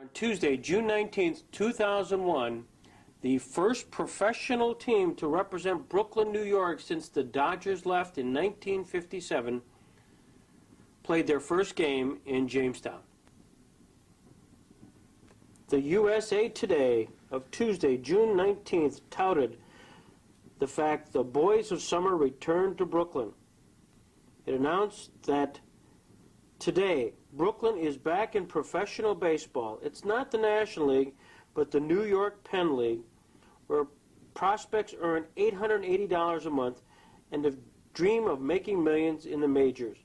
On Tuesday, June 19th, 2001, the first professional team to represent Brooklyn, New York since the Dodgers left in 1957 played their first game in Jamestown. The USA Today of Tuesday, June 19th, touted the fact the Boys of Summer returned to Brooklyn. It announced that today, Brooklyn is back in professional baseball. It's not the National League, but the New York Penn League, where prospects earn $880 a month and dream of making millions in the majors.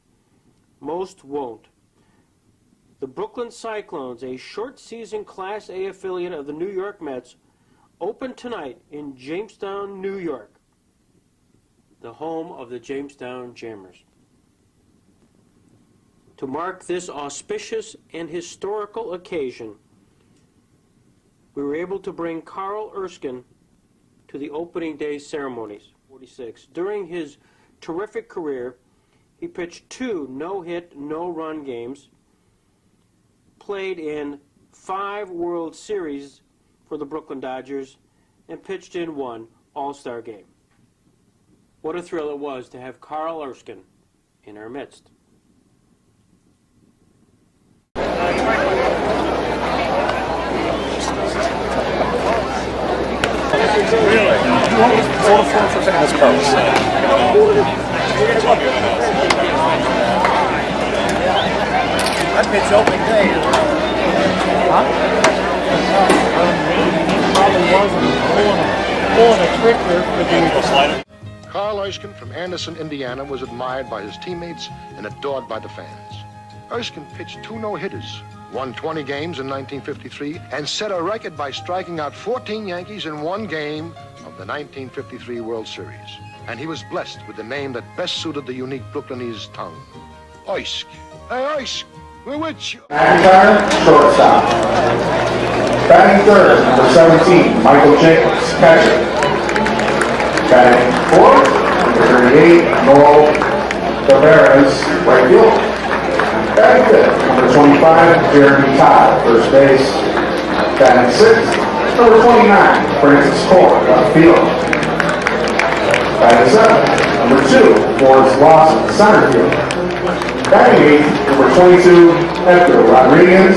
Most won't. The Brooklyn Cyclones, a short-season Class A affiliate of the New York Mets, open tonight in Jamestown, New York, the home of the Jamestown Jammers. To mark this auspicious and historical occasion, we were able to bring Carl Erskine to the opening day ceremonies. 46. During his terrific career, he pitched 2 no-hit, no-run games, played in 5 World Series for the Brooklyn Dodgers, and pitched in 1 All-Star game. What a thrill it was to have Carl Erskine in our midst. Really? All the form for fans, Carlos. I pitch open day. Huh? Probably wasn't pulling a trick there. Carl Erskine from Anderson, Indiana, was admired by his teammates and adored by the fans. Erskine pitched 2 no-hitters, won 20 games in 1953, and set a record by striking out 14 Yankees in 1 game of the 1953 World Series. And he was blessed with the name that best suited the unique Brooklynese tongue, Ersk. Hey, Ersk, we're with you. McIntyre, shortstop. Batting third, number 17, Michael Jacobs, catcher. Batting fourth, number 38, Noel Tavares, right field. Batting fifth, number 25, Jeremy Todd, first base. Batting sixth, number 29, Francis Core, left field. Batting seventh, number 2, Forrest Lawson, center field. Batting eighth, number 22, Edgar Rodriguez,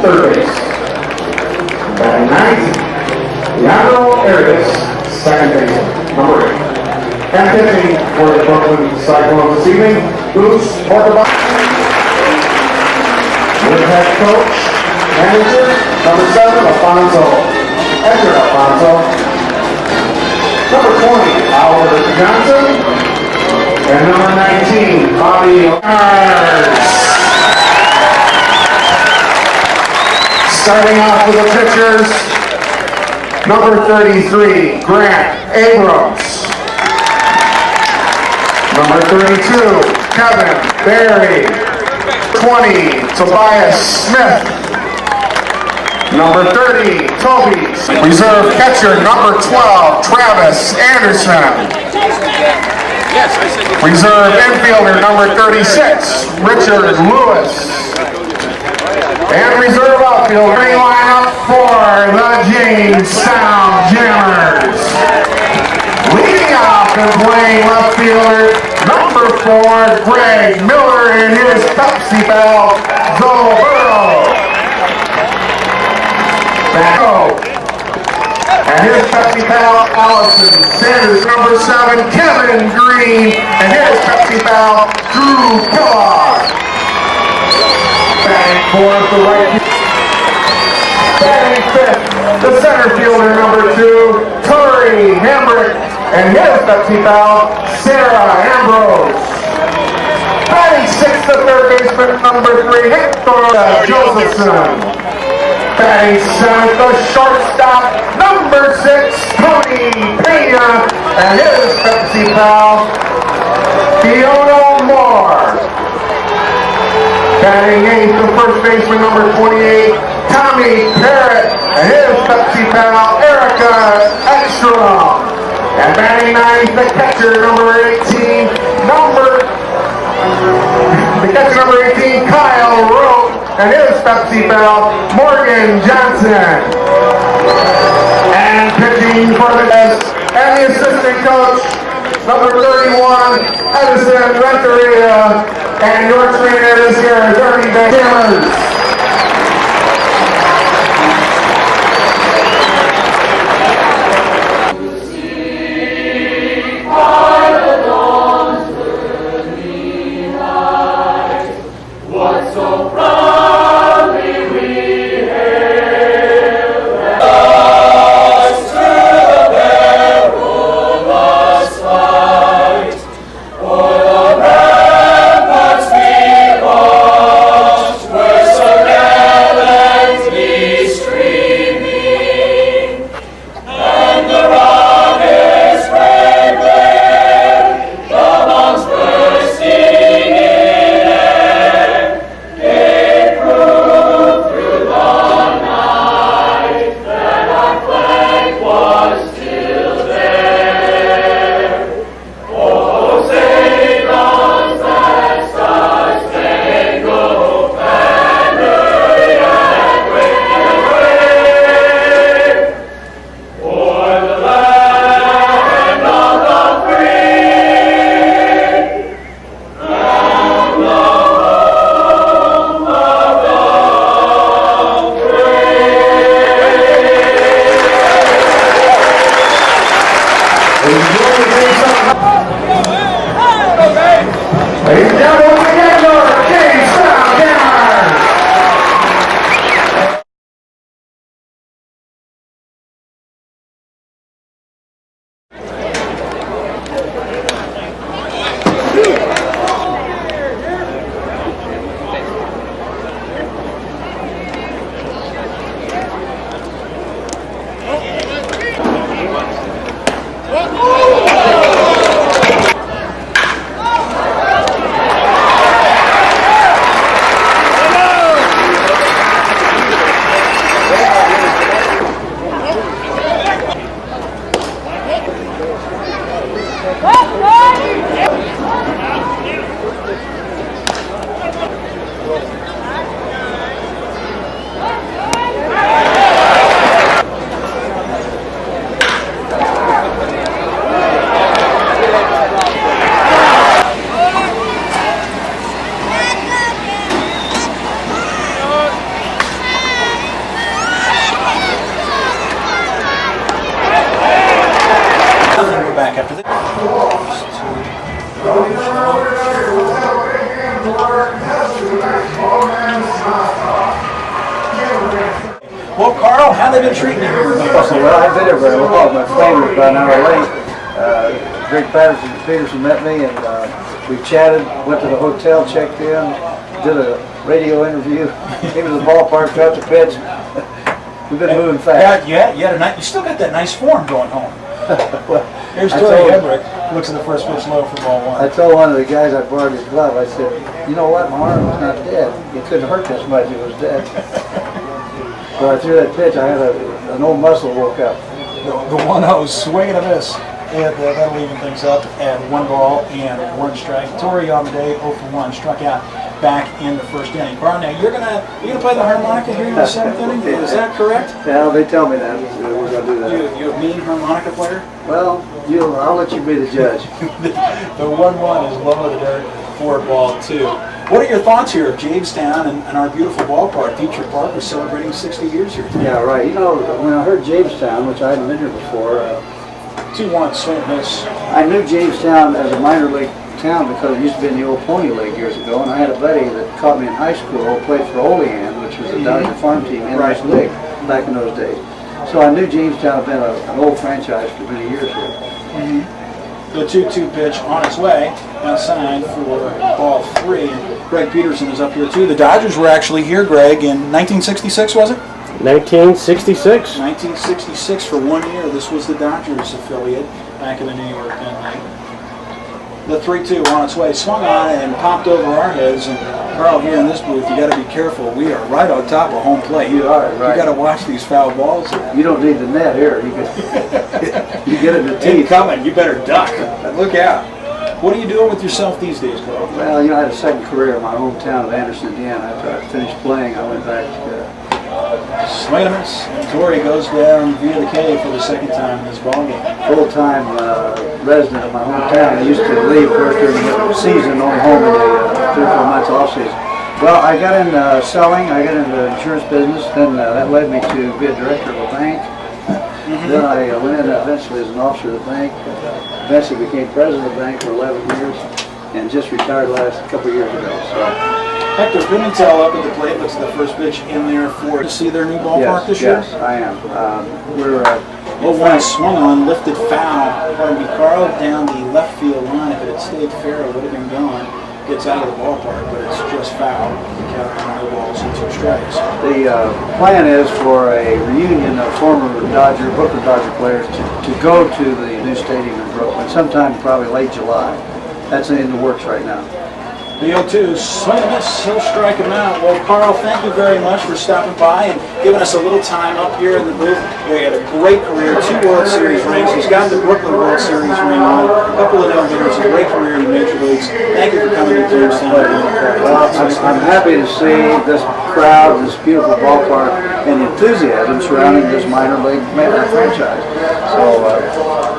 third base. Batting ninth, Leandro Arias, second base, number 8. And pitching for the Brooklyn Cyclones this evening, Portobanco. With head coach, manager, number 7, Alfonso, Edgar Alfonso. Number 20, Howard Johnson. And number 19, Bobby Ars. Starting off with the pitchers, number 33, Grant Abrams. Number 32, Kevin Berry. 20, Tobias Smith. Number 30, Toby. Reserve catcher, number 12, Travis Anderson. Reserve infielder, number 36, Richard Lewis. And reserve outfielder, lineup for the Jamestown Jammers. Leading off and playing left fielder, number 4, Greg Miller in his Pepsi pal, Joe Burrow. And his Pepsi pal, Allison Sanders. Number 7, Kevin Green, and his Pepsi pal, Drew Kellogg. Batting fourth, the right. Batting fifth, the center fielder, number 2, Torrey Hambrick, and his Pepsi pal, Sarah Ambrose. Batting sixth, the third baseman, number 3, Hector Josephson. Batting seventh, the shortstop, number 6, Tony Pena, and his Pepsi pal, Fiona Moore. Batting eighth, the first baseman, number 28, Tommy Parrott, and his Pepsi pal, Erica Ekstrom. And batting ninth, the catcher, number 18, Kyle Rowe, and his Pepsi pal, Morgan Johnson. And pitching for the Nets, and the assistant coach, number 31, Edison Renteria, and your trainer this year, Ernie Cameras. Well, Carl, how they been treating you? Well, I've been everywhere. My plane was about an hour late. Greg Peterson met me, and we chatted, went to the hotel, checked in, did a radio interview, came to the ballpark, got the pitch. We've been moving fast. Yeah, you still got that nice form going home. Well, Here's Tory Hembrick, looks at the first pitch low for ball one. I told one of the guys I borrowed his glove, I said, you know what, my arm was not dead. It couldn't hurt this much, it was dead. So I threw that pitch, I had an old muscle woke up. The 1-0 swing and a miss. And that'll even things up at 1 ball and 1 strike. Tory on the day 0 for 1, struck out back in the first inning. Carl, now you're gonna play the harmonica here in the 7th inning. Is that correct? Yeah, they tell me that. We're gonna do that. You a mean harmonica player? Well, I'll let you be the judge. The 1-1 is low of the dirt, 4 ball 2. What are your thoughts here of Jamestown and our beautiful ballpark? Diethrick Park is celebrating 60 years here today. Yeah, right. You know, when I heard Jamestown, which I hadn't been here before, 2-1 swing miss. I knew Jamestown as a minor league town because it used to be in the old Pony League years ago, and I had a buddy that caught me in high school who played for Olean, which was the Dodger farm team in this league back in those days. So I knew Jamestown had been an old franchise for many years here. The 2-2 pitch on its way outside for ball 3. And Greg Peterson is up here too. The Dodgers were actually here, Greg, in 1966, was it? 1966. 1966 for 1 year. This was the Dodgers affiliate back in the New York N.Y. The 3-2 on its way, swung on and popped over our heads. And Carl, here in this booth, you got to be careful. We are right on top of home plate. You are, right. You got to watch these foul balls. You don't need the net here. You get it in the teeth. Incoming. You better duck. Look out. What are you doing with yourself these days, Carl? Well, you know, I had a second career in my hometown of Anderson, Indiana. After I finished playing, I went back Wait a minute. Torrey goes down via the K for the second time in this ballgame. full-time resident of my hometown. I used to leave first during the season, only home in the 3 or 4 months off season. Well, I got into selling, I got into the insurance business, then that led me to be a director of a bank. Then I went in eventually as an officer of the bank, eventually became president of the bank for 11 years, and just retired last couple of years ago. So. Hector Pimentel up at the plate. Looks at the first pitch in there for to see their new ballpark this year. Yes, I am. We're 0-1 swung on, lifted foul. Pardon me, Carl down the left field line. If it had stayed fair, it would have been gone. Gets out of the ballpark, but it's just foul. Count on no balls and 2 strikes. The plan is for a reunion of former Brooklyn Dodger players to go to the new stadium in Brooklyn sometime probably late July. That's in the works right now. The 0-2, swing and miss, he'll strike him out. Well, Carl, thank you very much for stopping by and giving us a little time up here in the booth. He had a great career, 2 World Series rings. He's got the Brooklyn World Series ring on, a couple of no-hitters, a great career in the major leagues. Thank you for coming to Jamestown. Well, I'm happy to see this crowd, this beautiful ballpark, and the enthusiasm surrounding this minor league franchise. So,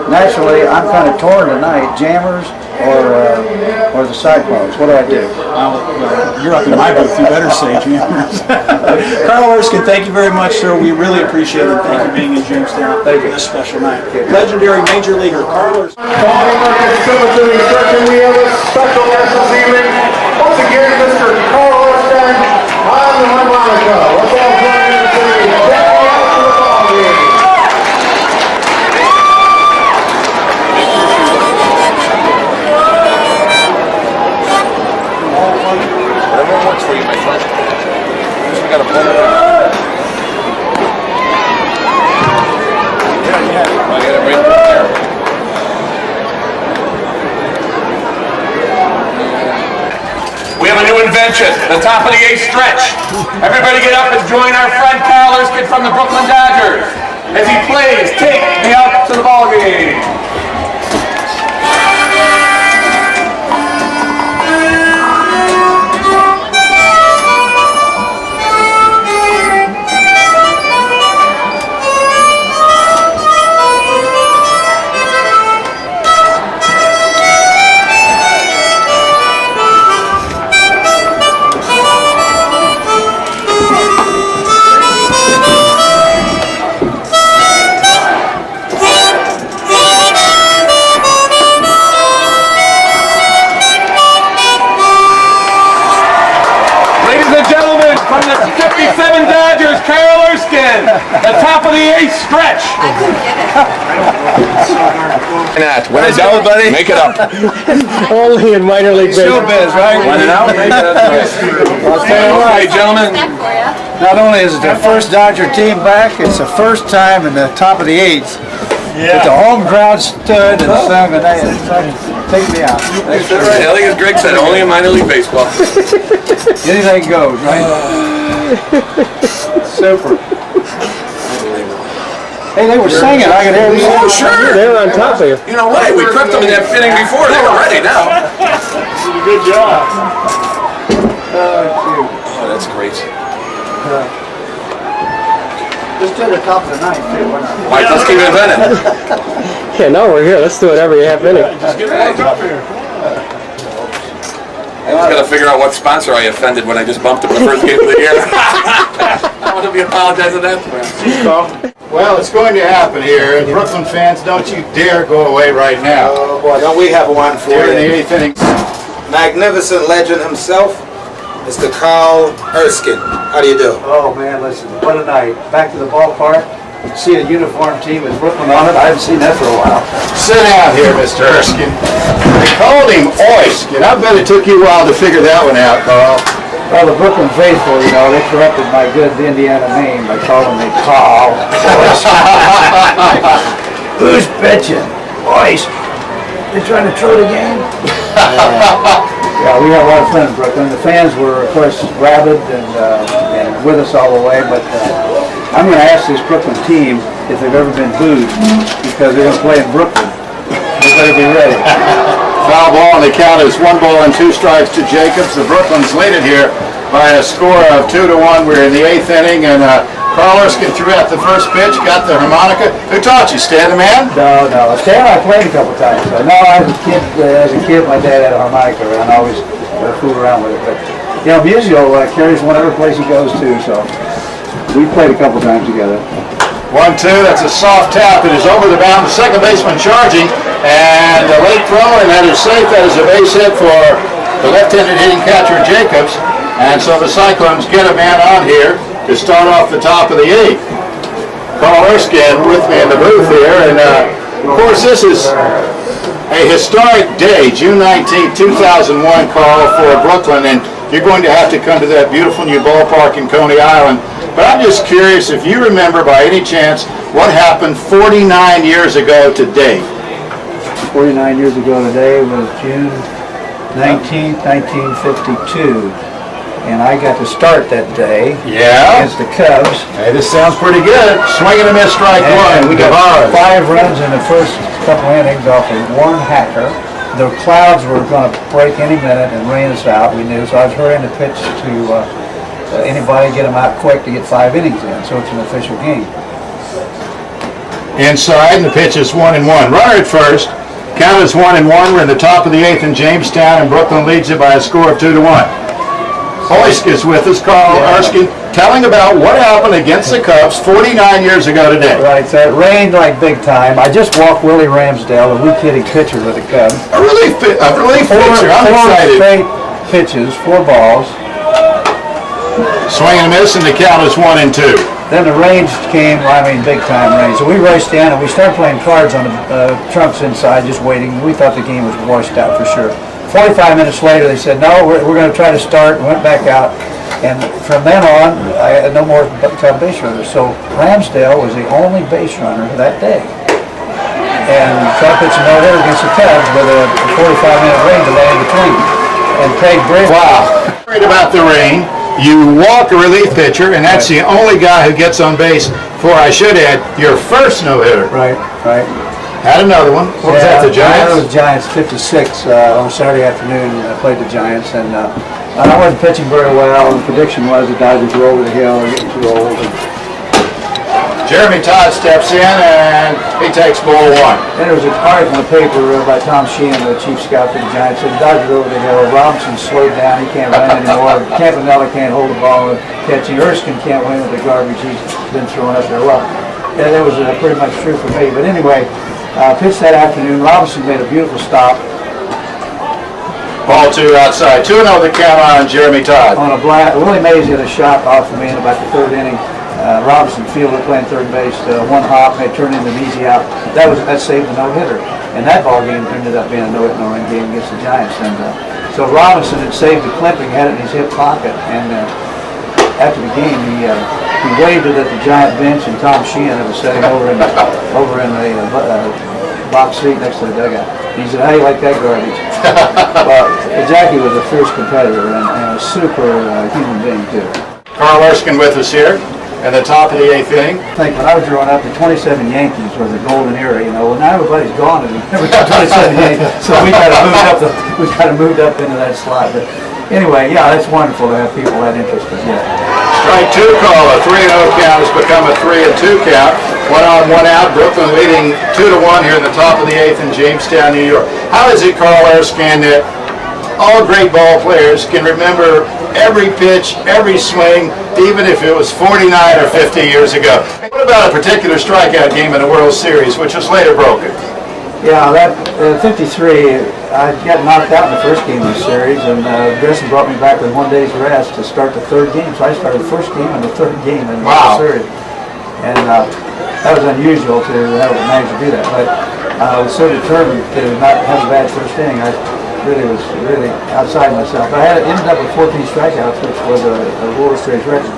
naturally, I'm kind of torn tonight. Jammers or the Cyclones. What do I do? You're up in my booth. You better say Jammers. Carl Erskine, thank you very much, sir. We really appreciate it. Thank you for being in Jamestown for this special night. Legendary major leaguer Carl Erskine. We have a special guest this evening. Once again, Mr. Carl Erskine on the harmonica. Let's all join in to sing "Daddy After the Ballgame." Whatever works for you, my friend. Just we gotta pull it out. Yeah, you have it. I got it right there. We have a new invention, the top of the 8th stretch. Everybody get up and join our friend Carl Erskine from the Brooklyn Dodgers as he plays Take Me Out to the Ballgame. From the 57 Dodgers, Carl Erskine, the top of the 8th stretch. I couldn't get it. When it's out, buddy, make it up. Only in minor league baseball. Showbiz, right? When it out, make it up. I'll tell you what, gentlemen. Not only is it their first Dodger team back, it's the first time in the top of the 8th that the home crowd stood and sung a night. Take me out. I think as Greg said, only in minor league baseball. Anything goes, right? Super. Hey, they were singing. I could hear them. Oh, sure. They were on top of you. You know what? We prepped them in that fitting before. They were ready now. Good job. Oh, that's great. Just to the top of the 9th, too. Why not? All right, let's keep inventing. Yeah, no, we're here. Let's do it every half inning. Just get back up here. I just got to figure out what sponsor I offended when I just bumped up the first game of the year. I want to be apologizing to that. Well, it's going to happen here, and Brooklyn fans, don't you dare go away right now. Oh boy, don't we have one for Here in the you? 8th inning. Magnificent legend himself, Mr. Carl Erskine. How do you do? Oh, man, listen. What a night. Back to the ballpark. See a uniform team with Brooklyn on it. I haven't seen that for a while. Sit down here, Mr. Erskine. They called him Erskine. I bet it took you a while to figure that one out, Carl. Well, the Brooklyn faithful, you know, they corrupted my good Indiana name by calling me Carl. Who's bitching? Boys, they trying to throw the game? Yeah, we had a lot of fun in Brooklyn. The fans were, of course, rabid and with us all the way, but I'm going to ask this Brooklyn team if they've ever been booed because they're going to play in Brooklyn. They better be ready. Foul ball, and the count is 1 ball and 2 strikes to Jacobs. The Brooklyn's lead it here by a score of 2-1. We're in the 8th inning, and Carl Erskine threw out the first pitch, got the harmonica. Who taught you, Stan the man? No. Stan, I played a couple times. No, as a kid, my dad had a harmonica, and I always fooled around with it. But you know, Musial carries whatever place he goes to, so we played a couple times together. 1-2, that's a soft tap. It is over the mound. The second baseman charging, and a late throw, and that is safe. That is a base hit for the left-handed hitting catcher, Jacobs. And so the Cyclones get a man on here to start off the top of the 8th. Carl Erskine with me in the booth here, and of course this is a historic day, June 19, 2001, Carl, for Brooklyn, and you're going to have to come to that beautiful new ballpark in Coney Island. But I'm just curious if you remember by any chance what happened 49 years ago today. 49 years ago today was June 19th, 1952. And I got to start that day against the Cubs. Hey, this sounds pretty good. Swing and a miss, strike one. We got 5 runs in the first couple innings off of one hacker. The clouds were going to break any minute and rain us out, we knew. So I was hurrying to pitch to anybody, get them out quick to get 5 innings in. So it's an official game. Inside, and the pitch is 1-1. Runner at first. Count is 1-1. We're in the top of the 8th in Jamestown, and Brooklyn leads it by a score of 2-1. Hoysk is with us, Carl Erskine, telling about what happened against the Cubs 49 years ago today. Right, so it rained like big time. I just walked Willie Ramsdale, a weak hitting pitcher with the Cubs. A relief pitcher, I'm excited. 4 straight pitches, 4 balls. Swing and a miss, and the count is 1-2. Then the rain came, big time rain. So we raced in and we started playing cards on the trunks inside, just waiting. We thought the game was washed out for sure. 45 minutes later, they said, no, we're going to try to start. Went back out. And from then on, I had no more base runners. So Ramsdale was the only base runner that day. And tried to pitch a no-hitter against the Cubs with a 45-minute rain delay in between. And Craig Brady. Wow. Worried about the rain. You walk a relief pitcher, and that's the only guy who gets on base for, I should add, your first no-hitter. Right. Had another one. What was that, the Giants? That was Giants 56 on Saturday afternoon. I played the Giants, and I wasn't pitching very well. The prediction was the Dodgers were over the hill, they're getting too old. Jeremy Todd steps in, and he takes ball 1. Then there was an article in the paper by Tom Sheehan, the chief scout for the Giants, said the Dodgers are over the hill. Robinson slowed down, he can't run anymore. Campanella can't hold the ball and catching. Erskine can't win with the garbage he's been throwing up there. Well, yeah, that was pretty much true for me. But anyway, pitched that afternoon. Robinson made a beautiful stop. Ball 2 outside. 2-0 the count on Jeremy Todd. On a blast. Willie Mays had a shot off of me in about the 3rd inning. Robinson fielded playing third base. 1 hop, and it turned into an easy out. That saved the no-hitter. And that ball game ended up being a no-hit, no-run game against the Giants. And so Robinson had saved the clipping, had it in his hip pocket, and after the game, he waved it at the Giant bench, and Tom Sheehan was sitting over in the box seat next to the dugout. He said, "How do you like that garbage?" Well, Jackie was a fierce competitor and a super human being too. Carl Erskine with us here at the top of the 8th inning. I think when I was growing up, the 27 Yankees were the golden era. Well, now everybody's gone, and we got 27 Yankees, so we kind of moved up into that slot. But anyway, yeah, it's wonderful to have people that interested. Yeah. Strike 2 call. A 3-0 count has become a 3-2 count. 1 on, 1 out. Brooklyn leading 2-1 here in the top of the 8th in Jamestown, New York. How is it, Carl Erskine, that all great ball players can remember every pitch, every swing, even if it was 49 or 50 years ago? What about a particular strikeout game in the World Series, which was later broken? Yeah, that 53, I got knocked out in the first game of the series, and Grissom brought me back with 1 day's rest to start the 3rd game. So I started the 1st game and the 3rd game in the series. And that was unusual to have managed to do that. But I was so determined to not have a bad first inning. I was really outside myself. But I ended up with 14 strikeouts, which was a World Series record.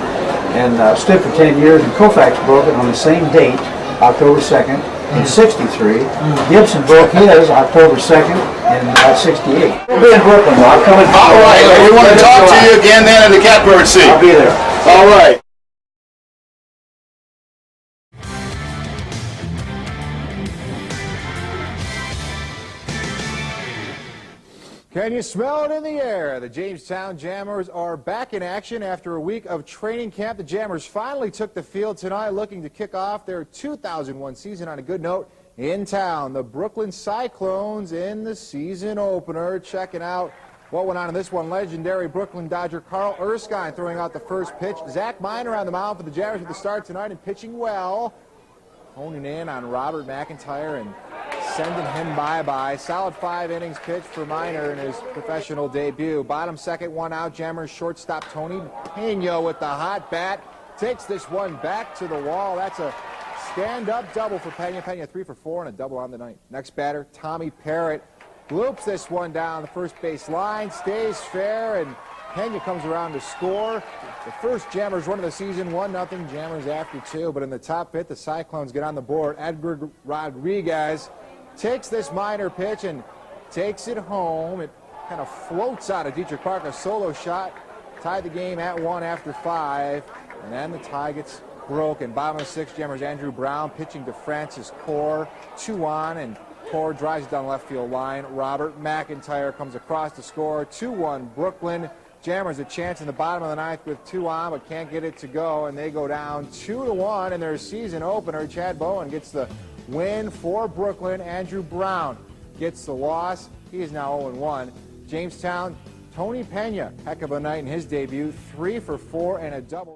And stood for 10 years, and Koufax broke it on the same date, October 2nd. In 63, Gibson broke his October 2nd in 68. We'll be in Brooklyn, I'll come in. All right, we want to talk to you again then in the catbird seat. I'll be there. All right. Can you smell it in the air? The Jamestown Jammers are back in action after a week of training camp. The Jammers finally took the field tonight, looking to kick off their 2001 season on a good note in town. The Brooklyn Cyclones in the season opener. Checking out what went on in this one. Legendary Brooklyn Dodger Carl Erskine throwing out the first pitch. Zach Miner on the mound for the Jammers with the start tonight and pitching well. Honing in on Robert McIntyre and sending him bye-bye. Solid 5 innings pitched for Miner in his professional debut. Bottom second, 1 out. Jammers shortstop Tony Pena with the hot bat. Takes this one back to the wall. That's a stand-up double for Pena. Pena 3 for 4 and a double on the night. Next batter, Tommy Parrott. Loops this one down the first base line. Stays fair, and Pena comes around to score. The first Jammers run of the season, 1-0. Jammers after 2. But in the top fifth, the Cyclones get on the board. Edgar Rodriguez takes this Miner pitch and takes it home. It kind of floats out of Diethrick Park. A solo shot tied the game at 1 after 5. And then the tie gets broken. Bottom of the 6th, Jammers Andrew Brown pitching to Francis Core. 2 on, and Core drives it down the left field line. Robert McIntyre comes across to score. 2-1 Brooklyn. Jammers a chance in the bottom of the 9th with 2 on, but can't get it to go, and they go down 2-1 in their season opener. Chad Bowen gets the win for Brooklyn. Andrew Brown gets the loss. He is now 0-1. Jamestown, Tony Pena, heck of a night in his debut, 3 for 4 and a double.